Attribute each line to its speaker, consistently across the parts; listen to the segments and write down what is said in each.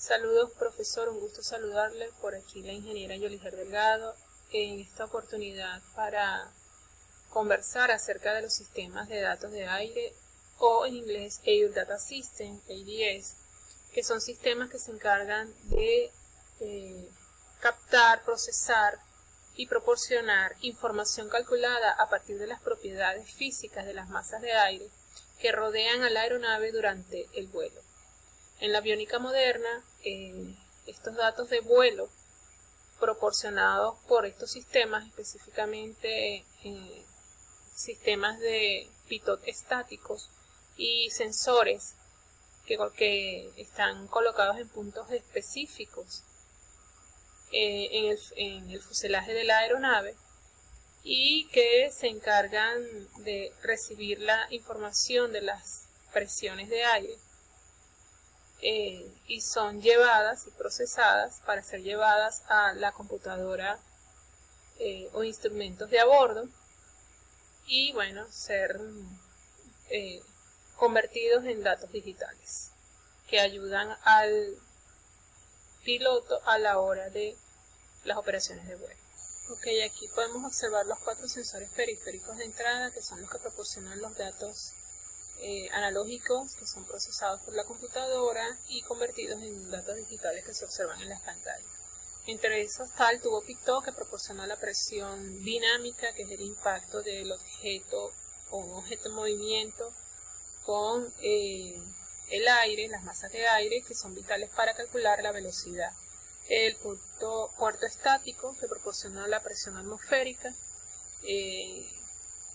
Speaker 1: Saludos, profesor, un gusto saludarle. Por aquí la ingeniera Yoliger Delgado, en esta oportunidad para conversar acerca de los sistemas de datos de aire o en inglés Air Data System, ADS, que son sistemas que se encargan de captar, procesar y proporcionar información calculada a partir de las propiedades físicas de las masas de aire que rodean a la aeronave durante el vuelo. En la aviónica moderna, estos datos de vuelo proporcionados por estos sistemas, específicamente sistemas de pitot estáticos y sensores que están colocados en puntos específicos en el fuselaje de la aeronave y que se encargan de recibir la información de las presiones de aire y son llevadas y procesadas para ser llevadas a la computadora o instrumentos de a bordo y bueno, ser convertidos en datos digitales que ayudan al piloto a la hora de las operaciones de vuelo. Ok, aquí podemos observar los 4 sensores periféricos de entrada, que son los que proporcionan los datos analógicos que son procesados por la computadora y convertidos en datos digitales que se observan en las pantallas. Entre esos está el tubo pitot, que proporciona la presión dinámica, que es el impacto del objeto o un objeto en movimiento con el aire, las masas de aire, que son vitales para calcular la velocidad. El puerto estático, que proporciona la presión atmosférica,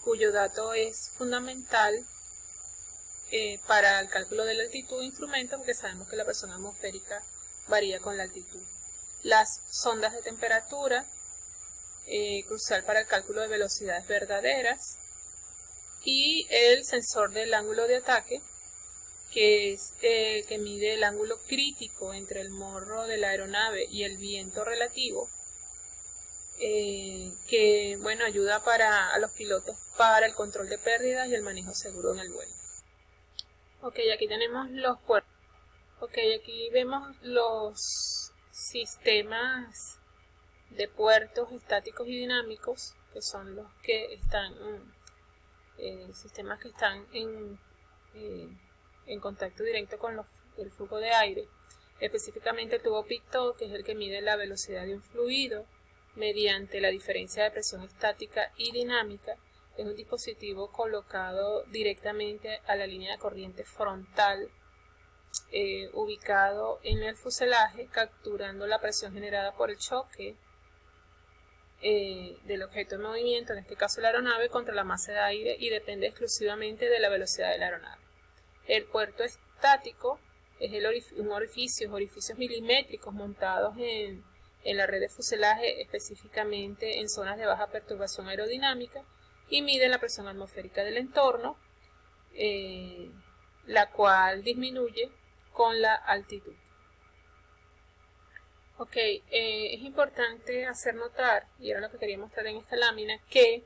Speaker 1: cuyo dato es fundamental para el cálculo de la altitud de instrumento, porque sabemos que la presión atmosférica varía con la altitud. Las sondas de temperatura, crucial para el cálculo de velocidades verdaderas, y el sensor del ángulo de ataque, que es que mide el ángulo crítico entre el morro de la aeronave y el viento relativo, que bueno, ayuda a los pilotos para el control de pérdidas y el manejo seguro en el vuelo. Ok, aquí tenemos los puertos. Ok, aquí vemos los sistemas de puertos estáticos y dinámicos, que son los que están sistemas que están en contacto directo con el flujo de aire, específicamente el tubo pitot, que es el que mide la velocidad de un fluido mediante la diferencia de presión estática y dinámica. Es un dispositivo colocado directamente a la línea de corriente frontal, ubicado en el fuselaje, capturando la presión generada por el choque del objeto en movimiento, en este caso la aeronave, contra la masa de aire, y depende exclusivamente de la velocidad de la aeronave. El puerto estático es orificios milimétricos montados en la red de fuselaje, específicamente en zonas de baja perturbación aerodinámica, y mide la presión atmosférica del entorno, la cual disminuye con la altitud. Ok, es importante hacer notar, y era lo que quería mostrar en esta lámina, que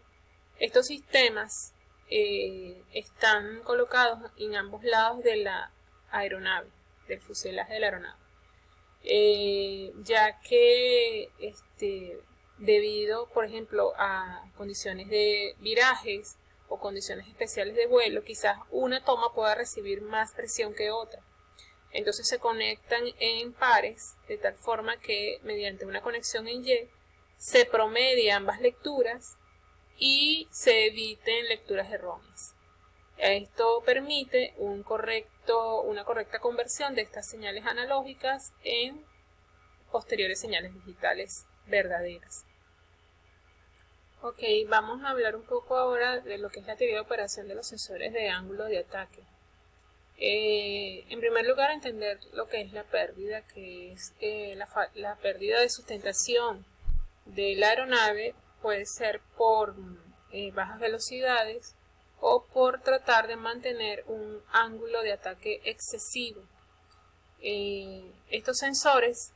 Speaker 1: estos sistemas están colocados en ambos lados de la aeronave, del fuselaje de la aeronave, ya que debido, por ejemplo, a condiciones de virajes o condiciones especiales de vuelo, quizás una toma pueda recibir más presión que otra. Entonces se conectan en pares, de tal forma que mediante una conexión en Y se promedia ambas lecturas y se eviten lecturas erróneas. Esto permite una correcta conversión de estas señales analógicas en posteriores señales digitales verdaderas. Ok, vamos a hablar un poco ahora de lo que es la teoría de operación de los sensores de ángulo de ataque. En primer lugar, entender lo que es la pérdida, que es la pérdida de sustentación de la aeronave. Puede ser por bajas velocidades o por tratar de mantener un ángulo de ataque excesivo. Estos sensores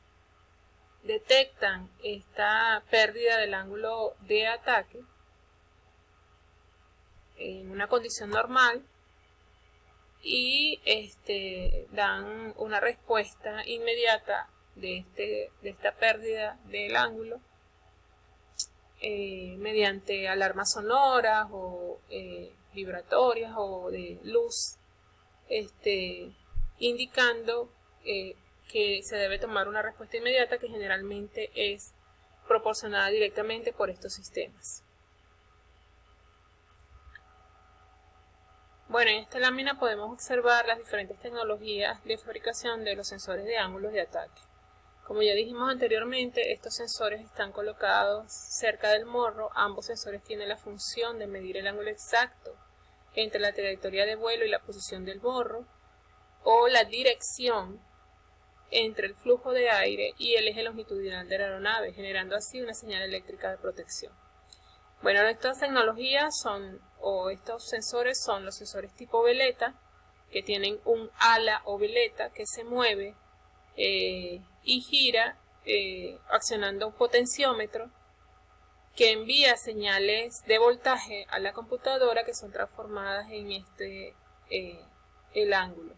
Speaker 1: detectan esta pérdida del ángulo de ataque en una condición normal y dan una respuesta inmediata de esta pérdida del ángulo mediante alarmas sonoras o vibratorias o de luz, indicando que se debe tomar una respuesta inmediata, que generalmente es proporcionada directamente por estos sistemas. Bueno, en esta lámina podemos observar las diferentes tecnologías de fabricación de los sensores de ángulos de ataque. Como ya dijimos anteriormente, estos sensores están colocados cerca del morro. Ambos sensores tienen la función de medir el ángulo exacto entre la trayectoria de vuelo y la posición del morro, o la dirección entre el flujo de aire y el eje longitudinal de la aeronave, generando así una señal eléctrica de protección. Bueno, estas tecnologías estos sensores son los sensores tipo veleta, que tienen un ala o veleta que se mueve y gira accionando un potenciómetro que envía señales de voltaje a la computadora, que son transformadas en el ángulo,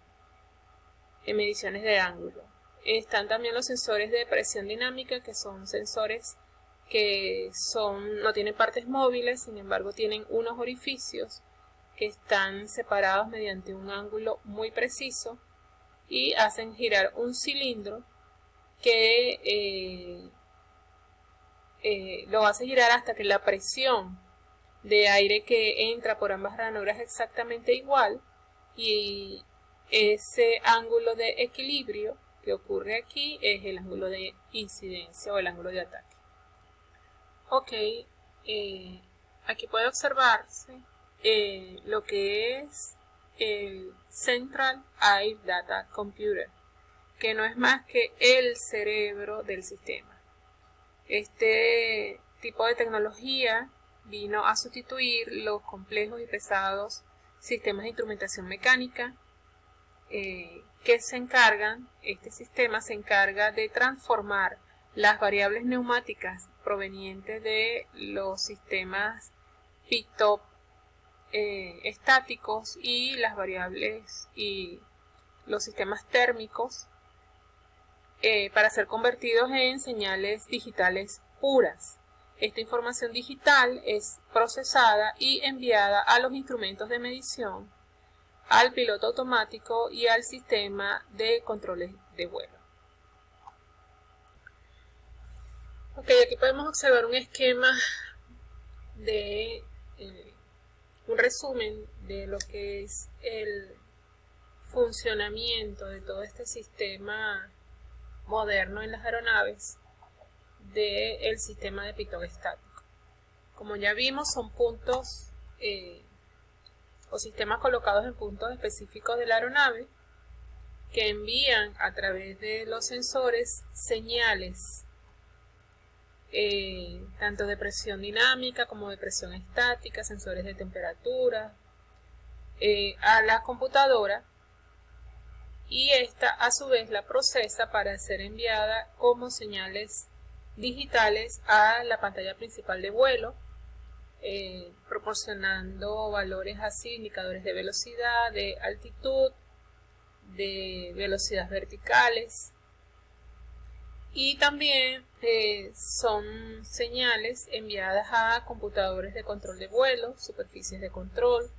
Speaker 1: en mediciones de ángulo. Están también los sensores de presión dinámica, que son sensores que no tienen partes móviles, sin embargo tienen unos orificios que están separados mediante un ángulo muy preciso y hacen girar un cilindro que lo hace girar hasta que la presión de aire que entra por ambas ranuras es exactamente igual, y ese ángulo de equilibrio que ocurre aquí es el ángulo de incidencia o el ángulo de ataque. Ok, aquí puede observarse lo que es el Central Air Data Computer, que no es más que el cerebro del sistema. Este tipo de tecnología vino a sustituir los complejos y pesados sistemas de instrumentación mecánica este sistema se encarga de transformar las variables neumáticas provenientes de los sistemas pick-up estáticos y las variables y los sistemas térmicos para ser convertidos en señales digitales puras. Esta información digital es procesada y enviada a los instrumentos de medición, al piloto automático y al sistema de controles de vuelo. Ok, aquí podemos observar un esquema de un resumen de lo que es el funcionamiento de todo este sistema moderno en las aeronaves del sistema de pick-up estático. Como ya vimos, son puntos o sistemas colocados en puntos específicos de la aeronave que envían a través de los sensores señales tanto de presión dinámica como de presión estática, sensores de temperatura a la computadora, y esta a su vez la procesa para ser enviada como señales digitales a la pantalla principal de vuelo, proporcionando valores así, indicadores de velocidad, de altitud, de velocidades verticales, y también son señales enviadas a computadores de control de vuelo, superficies de control,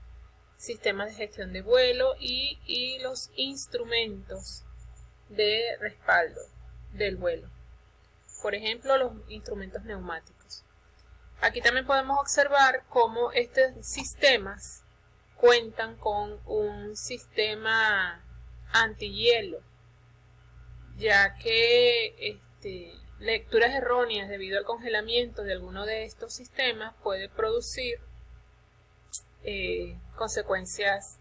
Speaker 1: sistemas de gestión de vuelo y los instrumentos de respaldo del vuelo, por ejemplo los instrumentos neumáticos. Aquí también podemos observar cómo estos sistemas cuentan con un sistema antihielo, ya que lecturas erróneas debido al congelamiento de alguno de estos sistemas puede producir consecuencias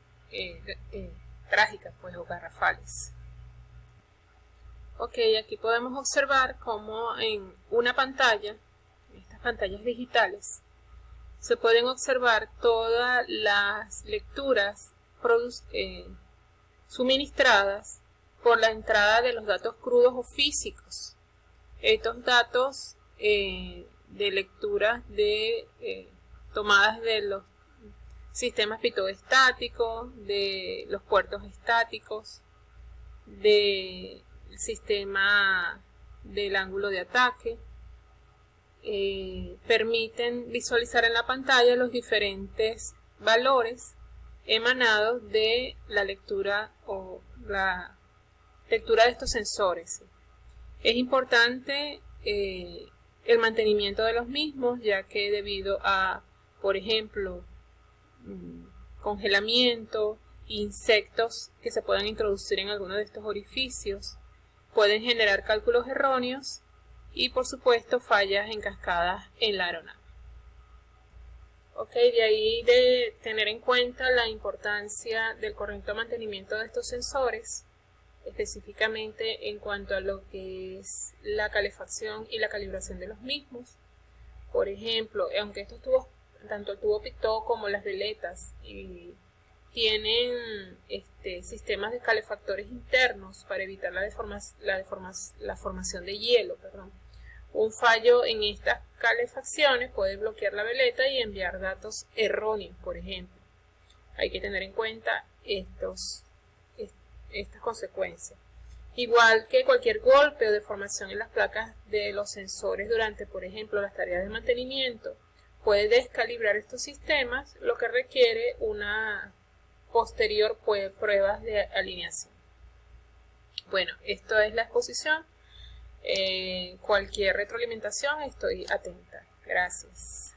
Speaker 1: trágicas, pues, o garrafales. Ok, aquí podemos observar cómo en una pantalla, en estas pantallas digitales, se pueden observar todas las lecturas suministradas por la entrada de los datos crudos o físicos. Estos datos de lecturas tomadas de los sistemas pitoestáticos, de los puertos estáticos, del sistema del ángulo de ataque. Permiten visualizar en la pantalla los diferentes valores emanados de la lectura o la lectura de estos sensores. Es importante el mantenimiento de los mismos, ya que debido a, por ejemplo, congelamiento, insectos que se puedan introducir en alguno de estos orificios, pueden generar cálculos erróneos y por supuesto fallas en cascadas en la aeronave. Ok, de ahí de tener en cuenta la importancia del correcto mantenimiento de estos sensores, específicamente en cuanto a lo que es la calefacción y la calibración de los mismos. Por ejemplo, aunque estos tubos, tanto el tubo Pitot como las veletas, tienen sistemas de calefactores internos para evitar la formación de hielo. Un fallo en estas calefacciones puede bloquear la veleta y enviar datos erróneos, por ejemplo. Hay que tener en cuenta estas consecuencias. Igual que cualquier golpe o deformación en las placas de los sensores durante, por ejemplo, las tareas de mantenimiento, puede descalibrar estos sistemas, lo que requiere una posterior pruebas de alineación. Bueno, esto es la exposición. Cualquier retroalimentación estoy atenta. Gracias.